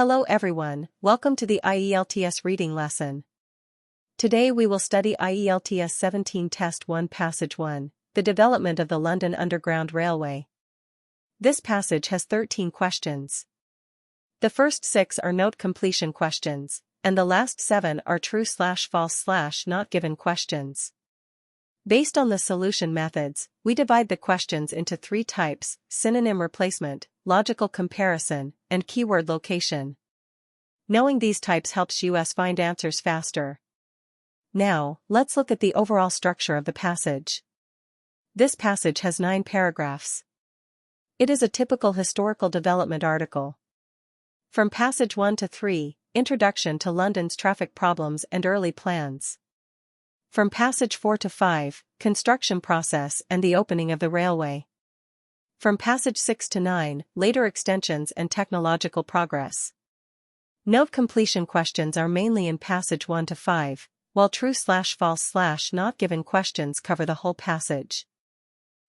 Hello everyone, welcome to the IELTS reading lesson. Today we will study IELTS 17 Test 1 Passage 1, the development of the London Underground Railway. This passage has 13 questions. The first 6 are note completion questions, and the last 7 are true/false/not given questions. Based on the solution methods, we divide the questions into 3 types: synonym replacement, logical comparison, and keyword location. Knowing these types helps us find answers faster. Now, let's look at the overall structure of the passage. This passage has 9 paragraphs. It is a typical historical development article. From passage 1 to 3, Introduction to London's traffic problems and early plans. From passage 4 to 5, construction process and the opening of the railway. From passage 6 to 9, later extensions and technological progress. Note completion questions are mainly in passage 1 to 5, while true/false/not given questions cover the whole passage.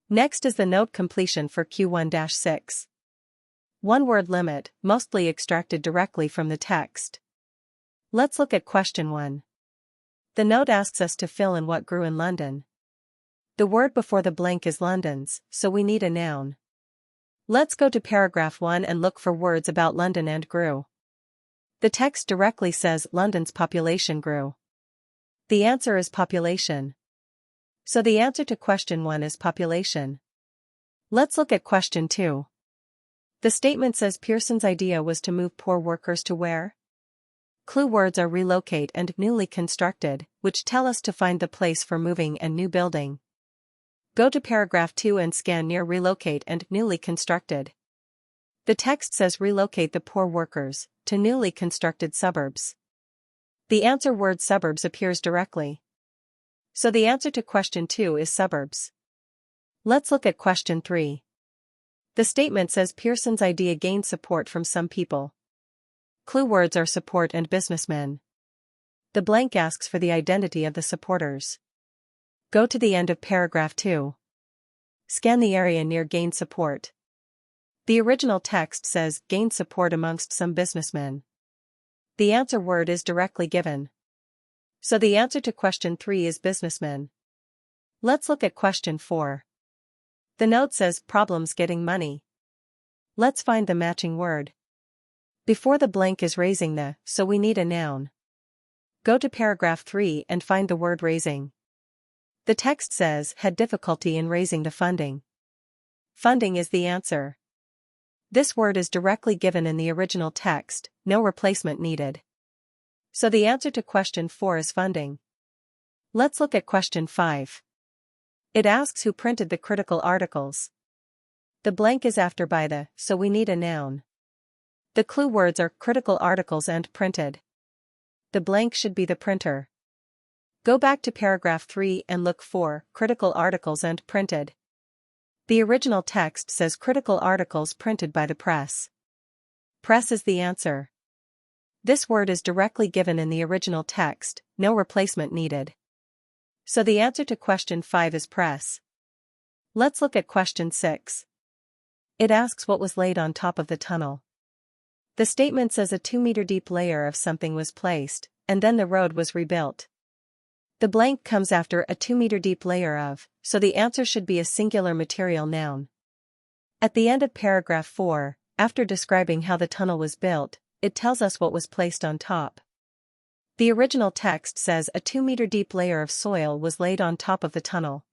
Next is the note completion for Q1-6. One-word limit, mostly extracted directly from the text. Let's look at question 1. The note asks us to fill in what grew in London. The word before the blank is London's, so we need a noun. Let's go to paragraph 1 and look for words about London and grew. The text directly says London's population grew. The answer is population. So the answer to question 1 is population. Let's look at question 2. The statement says Pearson's idea was to move poor workers to where? Clue words are relocate and newly constructed, which tell us to find the place for moving and new building. Go to paragraph 2 and scan near relocate and newly constructed. The text says relocate the poor workers to newly constructed suburbs. The answer word suburbs appears directly. So the answer to question 2 is suburbs. Let's look at question 3. The statement says Pearson's idea gained support from some people. Clue words are support and businessmen. The blank asks for the identity of the supporters. Go to the end of paragraph 2. Scan the area near gained support. The original text says gained support amongst some businessmen. The answer word is directly given. So the answer to question 3 is businessmen. Let's look at question 4. The note says problems getting money. Let's find the matching word. Before the blank is raising the, so we need a noun. Go to paragraph 3 and find the word raising. The text says had difficulty in raising the funding. Funding is the answer. This word is directly given in the original text, no replacement needed. So the answer to question 4 is funding. Let's look at question 5. It asks who printed the critical articles. The blank is after by the, so we need a noun. The clue words are critical articles and printed. The blank should be the printer. Go back to paragraph 3 and look for critical articles and printed. The original text says critical articles printed by the press. Press is the answer. This word is directly given in the original text, no replacement needed. So the answer to question 5 is press. Let's look at question 6. It asks what was laid on top of the tunnel. The statement says a 2-metre-deep layer of something was placed, and then the road was rebuilt. The blank comes after a 2-metre-deep layer of, so the answer should be a singular material noun. At the end of paragraph 4, after describing how the tunnel was built, it tells us what was placed on top. The original text says a 2-metre-deep layer of soil was laid on top of the tunnel.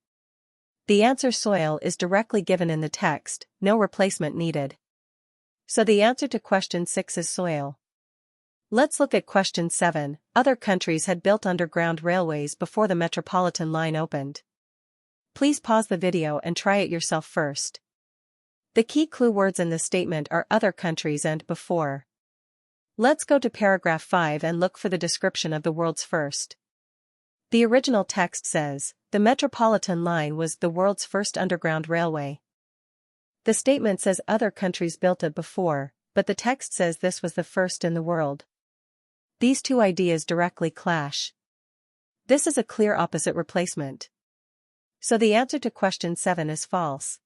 The answer soil is directly given in the text, no replacement needed. So the answer to question 6 is soil. Let's look at question 7. Other countries had built underground railways before the Metropolitan line opened. Please pause the video and try it yourself first. The key clue words in this statement are other countries and before. Let's go to paragraph 5 and look for the description of the world's first. The original text says, the Metropolitan line was the world's first underground railway. The statement says other countries built it before, but the text says this was the first in the world. These two ideas directly clash. This is a clear opposite replacement. So the answer to question 7 is false.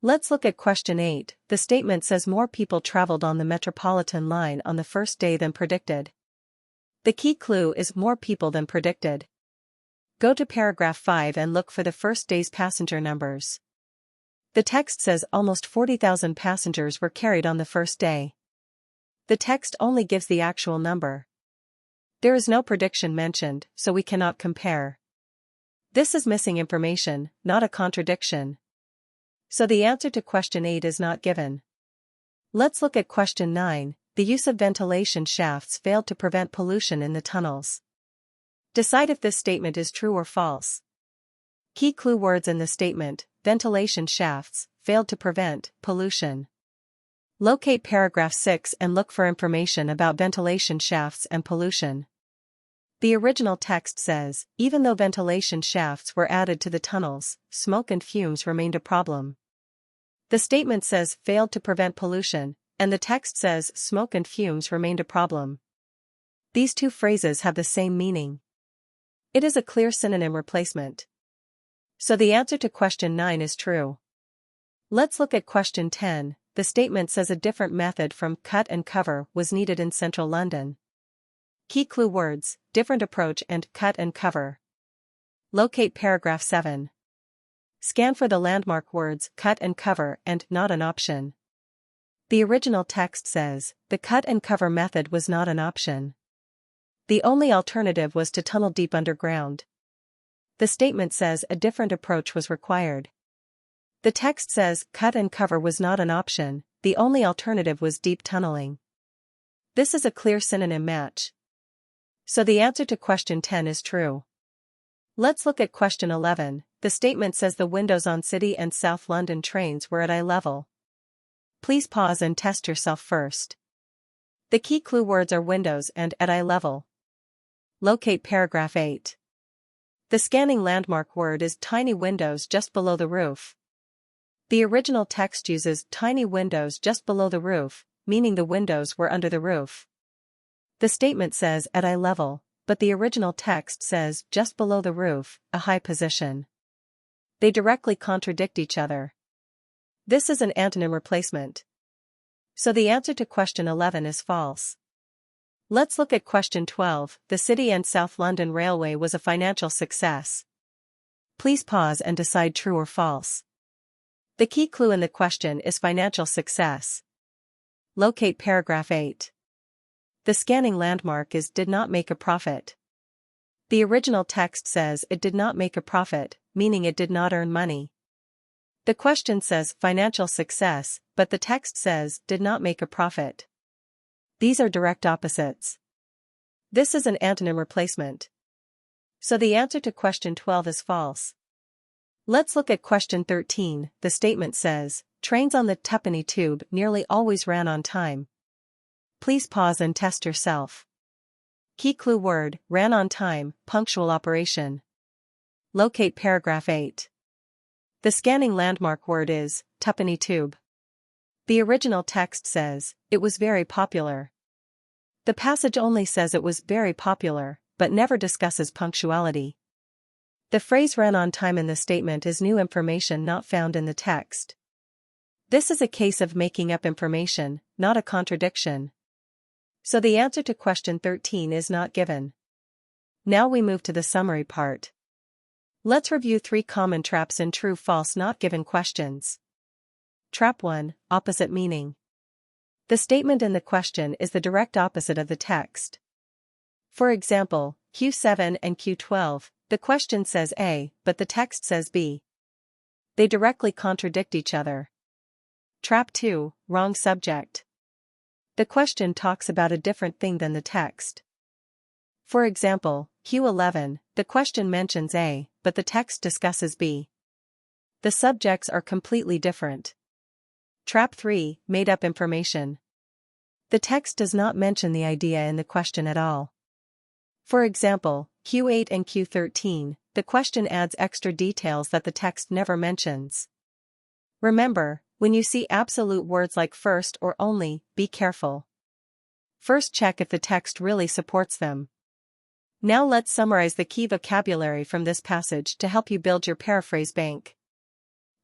Let's look at question 8. The statement says more people traveled on the Metropolitan line on the first day than predicted. The key clue is more people than predicted. Go to paragraph 5 and look for the first day's passenger numbers. The text says almost 40,000 passengers were carried on the first day. The text only gives the actual number. There is no prediction mentioned, so we cannot compare. This is missing information, not a contradiction. So the answer to question 8 is not given. Let's look at question 9. The use of ventilation shafts failed to prevent pollution in the tunnels. Decide if this statement is true or false. Key clue words in the statement: ventilation shafts, failed to prevent, pollution. Locate paragraph 6 and look for information about ventilation shafts and pollution. The original text says, even though ventilation shafts were added to the tunnels, smoke and fumes remained a problem. The statement says failed to prevent pollution, and the text says smoke and fumes remained a problem. These two phrases have the same meaning. It is a clear synonym replacement. So the answer to question 9 is true. Let's look at question 10. The statement says a different method from cut and cover was needed in central London. Key clue words: different approach and cut and cover. Locate paragraph 7. Scan for the landmark words cut and cover and not an option. The original text says, the cut and cover method was not an option. The only alternative was to tunnel deep underground. The statement says a different approach was required. The text says cut and cover was not an option, the only alternative was deep tunneling. This is a clear synonym match. So the answer to question 10 is true. Let's look at question 11. The statement says the windows on City and South London trains were at eye level. Please pause and test yourself first. The key clue words are windows and at eye level. Locate paragraph 8. The scanning landmark word is tiny windows just below the roof. The original text uses tiny windows just below the roof, meaning the windows were under the roof. The statement says at eye level, but the original text says just below the roof, a high position. They directly contradict each other. This is an antonym replacement. So the answer to question 11 is false. Let's look at question 12. The City and South London Railway was a financial success. Please pause and decide true or false. The key clue in the question is financial success. Locate paragraph 8. The scanning landmark is did not make a profit. The original text says it did not make a profit, meaning it did not earn money. The question says financial success, but the text says did not make a profit. These are direct opposites. This is an antonym replacement. So the answer to question 12 is false. Let's look at question 13. The statement says, trains on the twopenny tube nearly always ran on time. Please pause and test yourself. Key clue word, ran on time, punctual operation. Locate paragraph 8. The scanning landmark word is twopenny tube. The original text says, it was very popular. The passage only says it was very popular, but never discusses punctuality. The phrase ran on time in the statement is new information not found in the text. This is a case of making up information, not a contradiction. So the answer to question 13 is not given. Now we move to the summary part. Let's review 3 common traps in true-false not given questions. Trap 1, opposite meaning. The statement in the question is the direct opposite of the text. For example, Q7 and Q12, the question says A, but the text says B. They directly contradict each other. Trap 2, wrong subject. The question talks about a different thing than the text. For example, Q11, the question mentions A, but the text discusses B. The subjects are completely different. Trap 3, made up information. The text does not mention the idea in the question at all. For example, Q8 and Q13, the question adds extra details that the text never mentions. Remember, when you see absolute words like first or only, be careful. First check if the text really supports them. Now let's summarize the key vocabulary from this passage to help you build your paraphrase bank.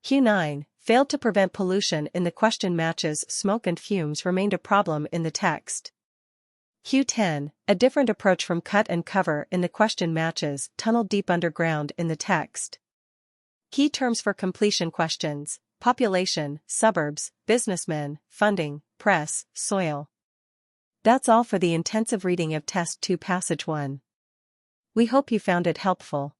Q9, Failed to prevent pollution in the question matches smoke and fumes remained a problem in the text. Q10, a different approach from cut and cover in the question matches tunnel deep underground in the text. Key terms for completion questions: population, suburbs, businessmen, funding, press, soil. That's all for the intensive reading of Test 2 Passage 1. We hope you found it helpful.